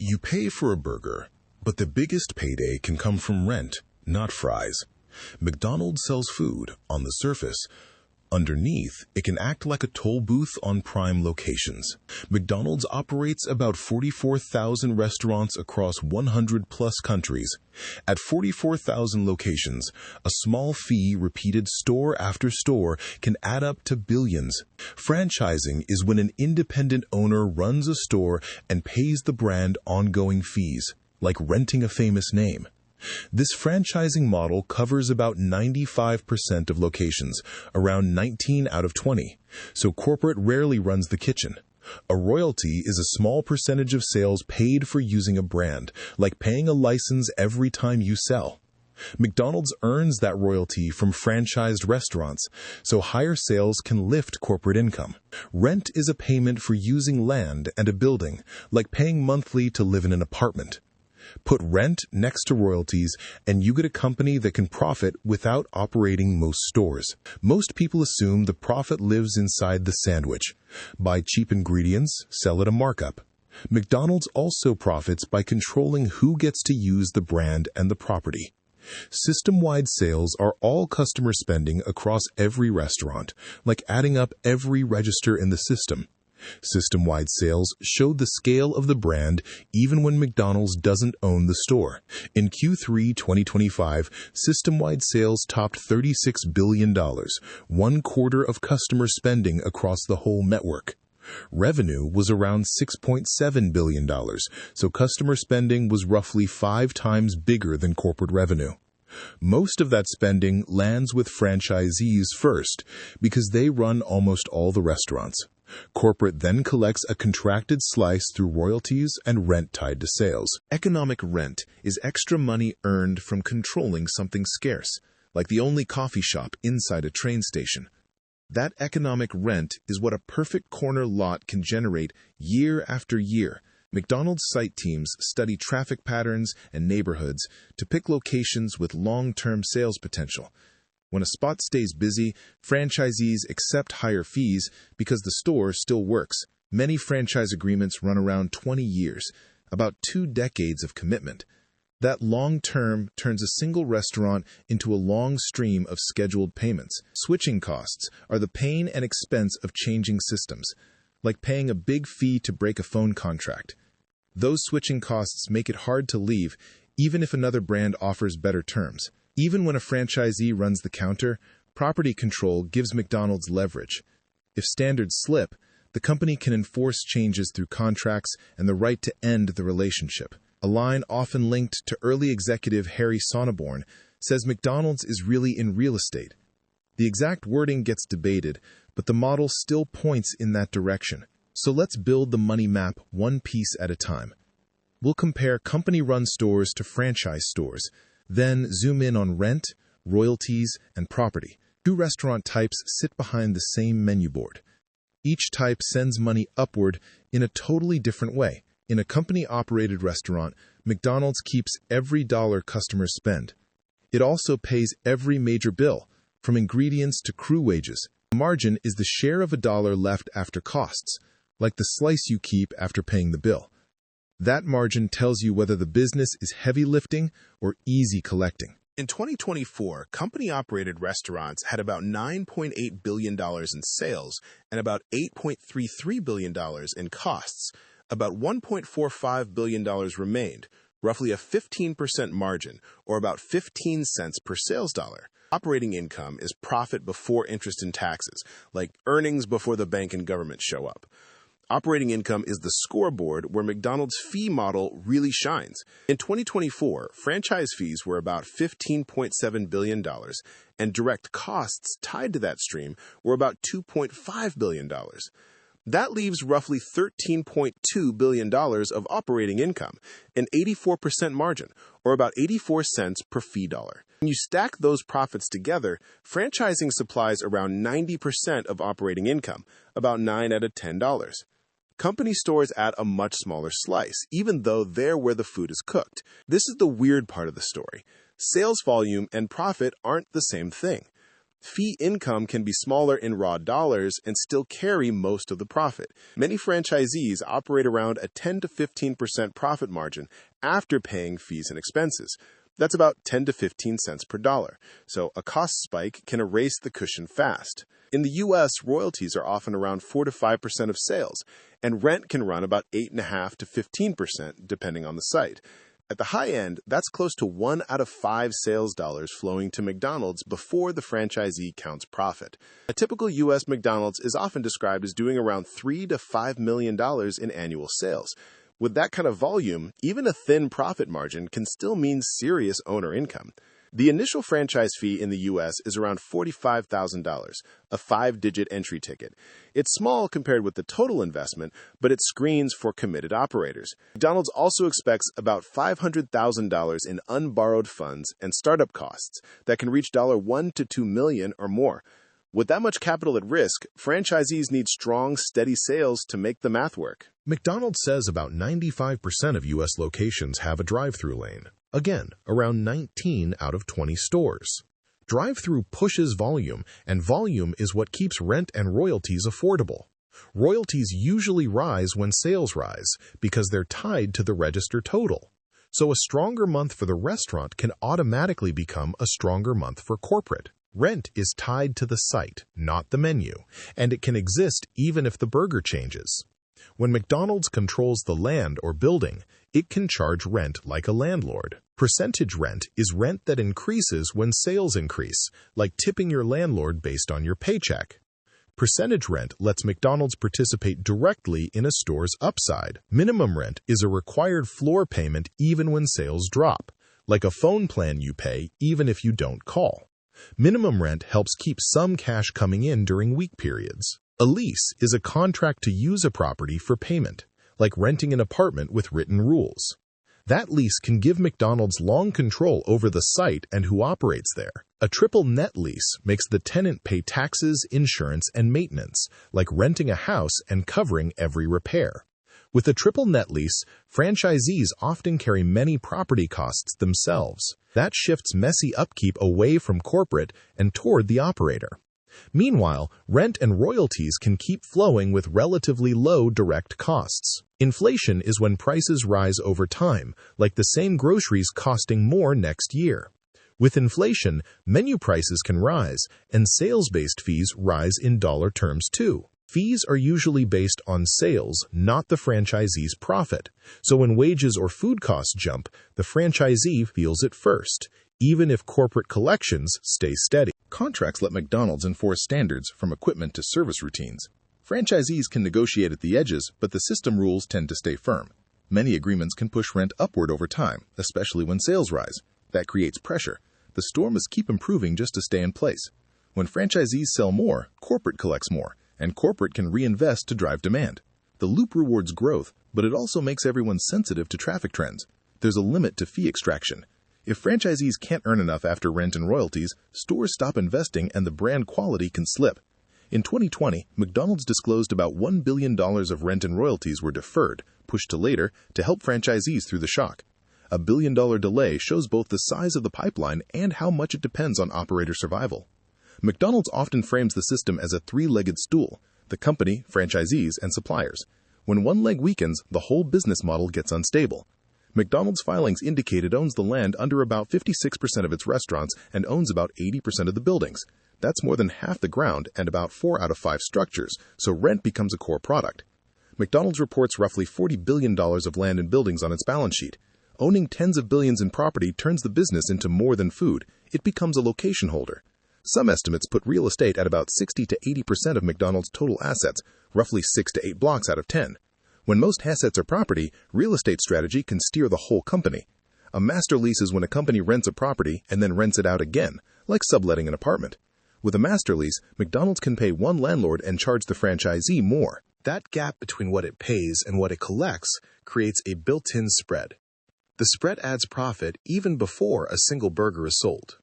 You pay for a burger, but the biggest payday can come from rent, not fries. McDonald's sells food on the surface. Underneath, it can act like a toll booth on prime locations. McDonald's operates about 44,000 restaurants across 100-plus countries. At 44,000 locations, a small fee repeated store after store can add up to billions. Franchising is when an independent owner runs a store and pays the brand ongoing fees, like renting a famous name. This franchising model covers about 95% of locations, around 19 out of 20, so corporate rarely runs the kitchen. A royalty is a small percentage of sales paid for using a brand, like paying a license every time you sell. McDonald's earns that royalty from franchised restaurants, so higher sales can lift corporate income. Rent is a payment for using land and a building, like paying monthly to live in an apartment. Put rent next to royalties, and you get a company that can profit without operating most stores. Most people assume the profit lives inside the sandwich. Buy cheap ingredients, sell at a markup. McDonald's also profits by controlling who gets to use the brand and the property. System-wide sales are all customer spending across every restaurant, like adding up every register in the system. System-wide sales show the scale of the brand even when McDonald's doesn't own the store. In Q3 2025, system-wide sales topped $36 billion, one quarter of customer spending across the whole network. Revenue was around $6.7 billion, so customer spending was roughly 5 times bigger than corporate revenue. Most of that spending lands with franchisees first, because they run almost all the restaurants. Corporate then collects a contracted slice through royalties and rent tied to sales. Economic rent is extra money earned from controlling something scarce, like the only coffee shop inside a train station. That economic rent is what a perfect corner lot can generate year after year. McDonald's site teams study traffic patterns and neighborhoods to pick locations with long-term sales potential. When a spot stays busy, franchisees accept higher fees because the store still works. Many franchise agreements run around 20 years, about 2 decades of commitment. That long term turns a single restaurant into a long stream of scheduled payments. Switching costs are the pain and expense of changing systems, like paying a big fee to break a phone contract. Those switching costs make it hard to leave, even if another brand offers better terms. Even when a franchisee runs the counter, property control gives McDonald's leverage. If standards slip, the company can enforce changes through contracts and the right to end the relationship. A line often linked to early executive Harry Sonneborn says McDonald's is really in real estate. The exact wording gets debated, but the model still points in that direction. So let's build the money map one piece at a time. We'll compare company-run stores to franchise stores, then zoom in on rent, royalties, and property. 2 restaurant types sit behind the same menu board. Each type sends money upward in a totally different way. In a company-operated restaurant, McDonald's keeps every dollar customers spend. It also pays every major bill, from ingredients to crew wages. The margin is the share of a dollar left after costs, like the slice you keep after paying the bill. That margin tells you whether the business is heavy lifting or easy collecting. In 2024, company-operated restaurants had about $9.8 billion in sales and about $8.33 billion in costs. About $1.45 billion remained, roughly a 15% margin, or about 15 cents per sales dollar. Operating income is profit before interest and taxes, like earnings before the bank and government show up. Operating income is the scoreboard where McDonald's fee model really shines. In 2024, franchise fees were about $15.7 billion, and direct costs tied to that stream were about $2.5 billion. That leaves roughly $13.2 billion of operating income, an 84% margin, or about 84 cents per fee dollar. When you stack those profits together, franchising supplies around 90% of operating income, about 9 out of $10. Company stores add a much smaller slice, even though they're where the food is cooked. This is the weird part of the story. Sales volume and profit aren't the same thing. Fee income can be smaller in raw dollars and still carry most of the profit. Many franchisees operate around a 10 to 15% profit margin after paying fees and expenses. That's about 10 to 15 cents per dollar, so a cost spike can erase the cushion fast. In the U.S., royalties are often around 4 to 5% of sales, and rent can run about 8.5 to 15% depending on the site. At the high end, that's close to 1 out of 5 sales dollars flowing to McDonald's before the franchisee counts profit. A typical U.S. McDonald's is often described as doing around $3 to $5 million in annual sales. With that kind of volume, even a thin profit margin can still mean serious owner income. The initial franchise fee in the U.S. is around $45,000, a 5-digit entry ticket. It's small compared with the total investment, but it screens for committed operators. McDonald's also expects about $500,000 in unborrowed funds and startup costs that can reach $1 to $2 million or more. With that much capital at risk, franchisees need strong, steady sales to make the math work. McDonald's says about 95% of U.S. locations have a drive-through lane. Again, around 19 out of 20 stores. Drive-through pushes volume, and volume is what keeps rent and royalties affordable. Royalties usually rise when sales rise because they're tied to the register total. So a stronger month for the restaurant can automatically become a stronger month for corporate. Rent is tied to the site, not the menu, and it can exist even if the burger changes. When McDonald's controls the land or building, it can charge rent like a landlord. Percentage rent is rent that increases when sales increase, like tipping your landlord based on your paycheck. Percentage rent lets McDonald's participate directly in a store's upside. Minimum rent is a required floor payment even when sales drop, like a phone plan you pay even if you don't call. Minimum rent helps keep some cash coming in during weak periods. A lease is a contract to use a property for payment, like renting an apartment with written rules. That lease can give McDonald's long control over the site and who operates there. A triple net lease makes the tenant pay taxes, insurance, and maintenance, like renting a house and covering every repair. With a triple net lease, franchisees often carry many property costs themselves. That shifts messy upkeep away from corporate and toward the operator. Meanwhile, rent and royalties can keep flowing with relatively low direct costs. Inflation is when prices rise over time, like the same groceries costing more next year. With inflation, menu prices can rise, and sales-based fees rise in dollar terms too. Fees are usually based on sales, not the franchisee's profit. So when wages or food costs jump, the franchisee feels it first, even if corporate collections stay steady. Contracts let McDonald's enforce standards from equipment to service routines. Franchisees can negotiate at the edges, but the system rules tend to stay firm. Many agreements can push rent upward over time, especially when sales rise. That creates pressure. The store must keep improving just to stay in place. When franchisees sell more, corporate collects more, and corporate can reinvest to drive demand. The loop rewards growth, but it also makes everyone sensitive to traffic trends. There's a limit to fee extraction. If franchisees can't earn enough after rent and royalties, stores stop investing and the brand quality can slip. In 2020, McDonald's disclosed about $1 billion of rent and royalties were deferred, pushed to later, to help franchisees through the shock. A billion-dollar delay shows both the size of the pipeline and how much it depends on operator survival. McDonald's often frames the system as a three-legged stool: the company, franchisees, and suppliers. When one leg weakens, the whole business model gets unstable. McDonald's filings indicate it owns the land under about 56% of its restaurants and owns about 80% of the buildings. That's more than half the ground and about 4 out of 5 structures, so rent becomes a core product. McDonald's reports roughly $40 billion of land and buildings on its balance sheet. Owning tens of billions in property turns the business into more than food. It becomes a location holder. Some estimates put real estate at about 60 to 80% of McDonald's total assets, roughly 6 to 8 blocks out of 10. When most assets are property, real estate strategy can steer the whole company. A master lease is when a company rents a property and then rents it out again, like subletting an apartment. With a master lease, McDonald's can pay one landlord and charge the franchisee more. That gap between what it pays and what it collects creates a built-in spread. The spread adds profit even before a single burger is sold.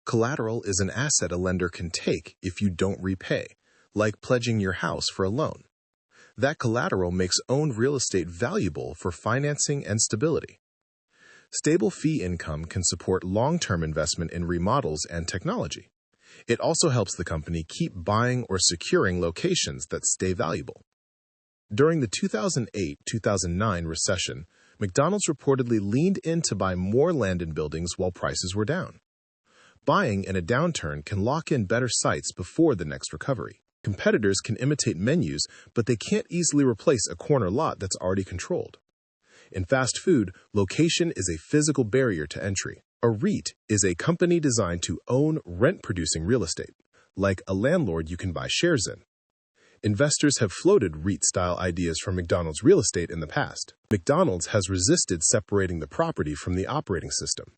Collateral is an asset a lender can take if you don't repay, like pledging your house for a loan. That collateral makes owned real estate valuable for financing and stability. Stable fee income can support long-term investment in remodels and technology. It also helps the company keep buying or securing locations that stay valuable. During the 2008-2009 recession, McDonald's reportedly leaned in to buy more land and buildings while prices were down. Buying in a downturn can lock in better sites before the next recovery. Competitors can imitate menus, but they can't easily replace a corner lot that's already controlled. In fast food, location is a physical barrier to entry. A REIT is a company designed to own rent-producing real estate, like a landlord you can buy shares in. Investors have floated REIT-style ideas for McDonald's real estate in the past. McDonald's has resisted separating the property from the operating system.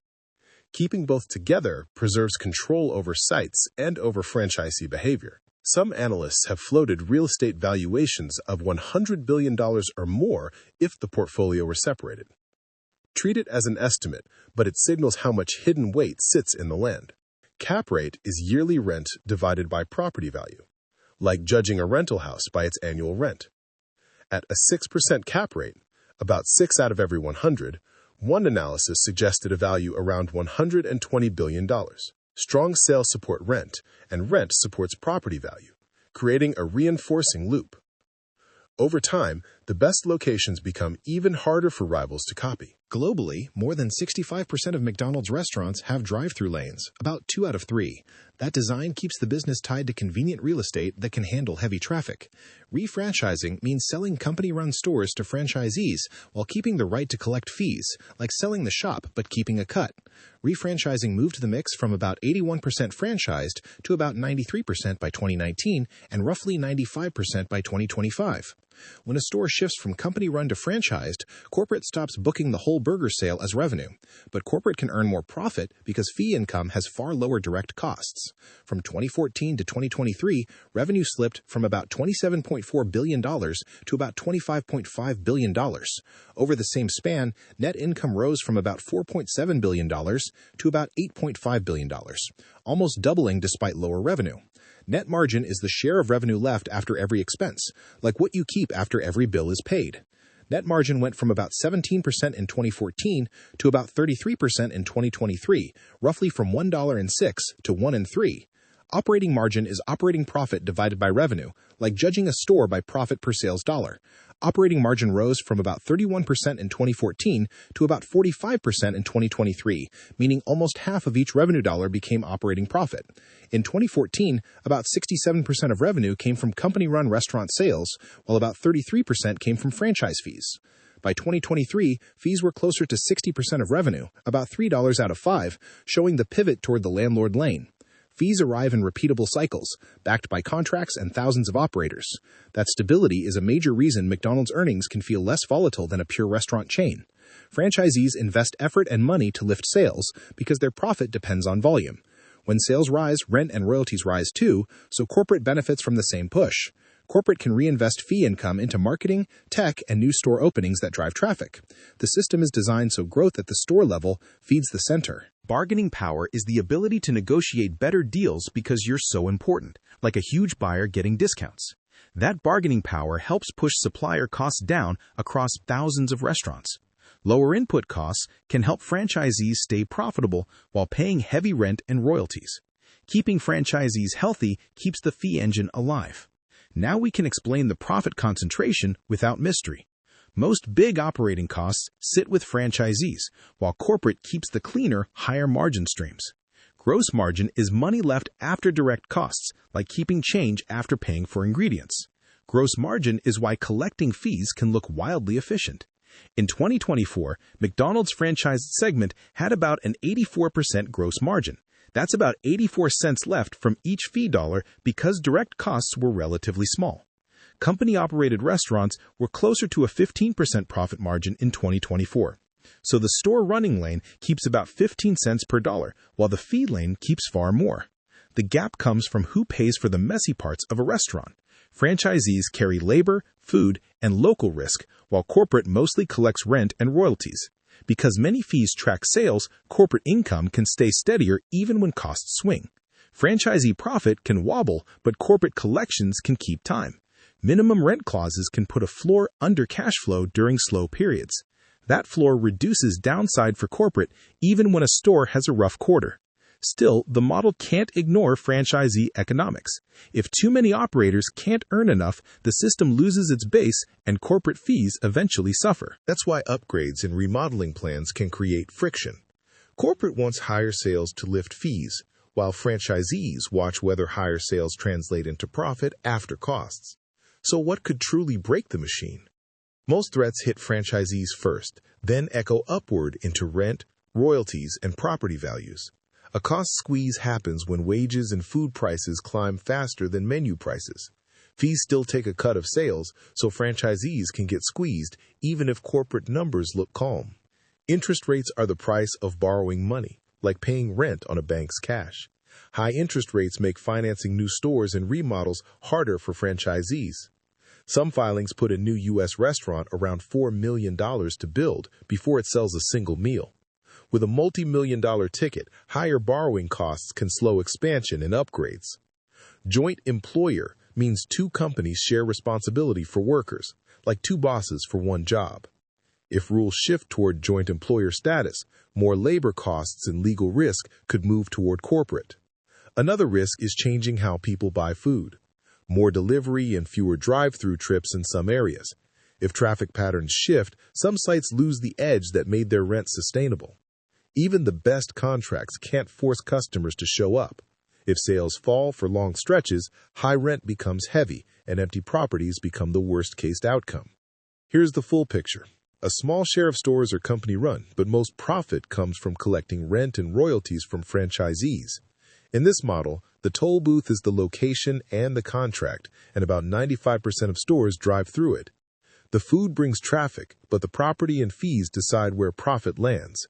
Keeping both together preserves control over sites and over franchisee behavior. Some analysts have floated real estate valuations of $100 billion or more if the portfolio were separated. Treat it as an estimate, but it signals how much hidden weight sits in the land. Cap rate is yearly rent divided by property value, like judging a rental house by its annual rent. At a 6% cap rate, about 6 out of every 100, one analysis suggested a value around $120 billion. Strong sales support rent, and rent supports property value, creating a reinforcing loop. Over time, the best locations become even harder for rivals to copy. Globally, more than 65% of McDonald's restaurants have drive-through lanes, about 2 out of 3. That design keeps the business tied to convenient real estate that can handle heavy traffic. Refranchising means selling company-run stores to franchisees while keeping the right to collect fees, like selling the shop but keeping a cut. Refranchising moved the mix from about 81% franchised to about 93% by 2019 and roughly 95% by 2025. When a store shifts from company-run to franchised, corporate stops booking the whole burger sale as revenue. But corporate can earn more profit because fee income has far lower direct costs. From 2014 to 2023, revenue slipped from about $27.4 billion to about $25.5 billion. Over the same span, net income rose from about $4.7 billion to about $8.5 billion, almost doubling despite lower revenue. Net margin is the share of revenue left after every expense, like what you keep after every bill is paid. Net margin went from about 17% in 2014 to about 33% in 2023, roughly from $1.06 to $1.03. Operating margin is operating profit divided by revenue, like judging a store by profit per sales dollar. Operating margin rose from about 31% in 2014 to about 45% in 2023, meaning almost half of each revenue dollar became operating profit. In 2014, about 67% of revenue came from company-run restaurant sales, while about 33% came from franchise fees. By 2023, fees were closer to 60% of revenue, about $3 out of 5, showing the pivot toward the landlord lane. Fees arrive in repeatable cycles, backed by contracts and thousands of operators. That stability is a major reason McDonald's earnings can feel less volatile than a pure restaurant chain. Franchisees invest effort and money to lift sales because their profit depends on volume. When sales rise, rent and royalties rise too, so corporate benefits from the same push. Corporate can reinvest fee income into marketing, tech, and new store openings that drive traffic. The system is designed so growth at the store level feeds the center. Bargaining power is the ability to negotiate better deals because you're so important, like a huge buyer getting discounts. That bargaining power helps push supplier costs down across thousands of restaurants. Lower input costs can help franchisees stay profitable while paying heavy rent and royalties. Keeping franchisees healthy keeps the fee engine alive. Now we can explain the profit concentration without mystery. Most big operating costs sit with franchisees, while corporate keeps the cleaner, higher margin streams. Gross margin is money left after direct costs, like keeping change after paying for ingredients. Gross margin is why collecting fees can look wildly efficient. In 2024, McDonald's franchised segment had about an 84% gross margin. That's about 84 cents left from each fee dollar because direct costs were relatively small. Company-operated restaurants were closer to a 15% profit margin in 2024. So the store running lane keeps about 15 cents per dollar, while the fee lane keeps far more. The gap comes from who pays for the messy parts of a restaurant. Franchisees carry labor, food, and local risk, while corporate mostly collects rent and royalties. Because many fees track sales, corporate income can stay steadier even when costs swing. Franchisee profit can wobble, but corporate collections can keep time. Minimum rent clauses can put a floor under cash flow during slow periods. That floor reduces downside for corporate even when a store has a rough quarter. Still, the model can't ignore franchisee economics. If too many operators can't earn enough, the system loses its base and corporate fees eventually suffer. That's why upgrades and remodeling plans can create friction. Corporate wants higher sales to lift fees, while franchisees watch whether higher sales translate into profit after costs. So what could truly break the machine? Most threats hit franchisees first, then echo upward into rent, royalties, and property values. A cost squeeze happens when wages and food prices climb faster than menu prices. Fees still take a cut of sales, so franchisees can get squeezed even if corporate numbers look calm. Interest rates are the price of borrowing money, like paying rent on a bank's cash. High interest rates make financing new stores and remodels harder for franchisees. Some filings put a new U.S. restaurant around $4 million to build before it sells a single meal. With a multi-million-dollar ticket, higher borrowing costs can slow expansion and upgrades. Joint employer means two companies share responsibility for workers, like two bosses for one job. If rules shift toward joint employer status, more labor costs and legal risk could move toward corporate. Another risk is changing how people buy food. More delivery and fewer drive-through trips in some areas. If traffic patterns shift, some sites lose the edge that made their rent sustainable. Even the best contracts can't force customers to show up. If sales fall for long stretches, high rent becomes heavy, and empty properties become the worst-case outcome. Here's the full picture. A small share of stores are company-run, but most profit comes from collecting rent and royalties from franchisees. In this model, the toll booth is the location and the contract, and about 95% of stores drive through it. The food brings traffic, but the property and fees decide where profit lands.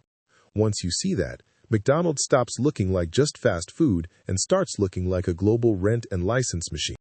Once you see that, McDonald's stops looking like just fast food and starts looking like a global rent and license machine.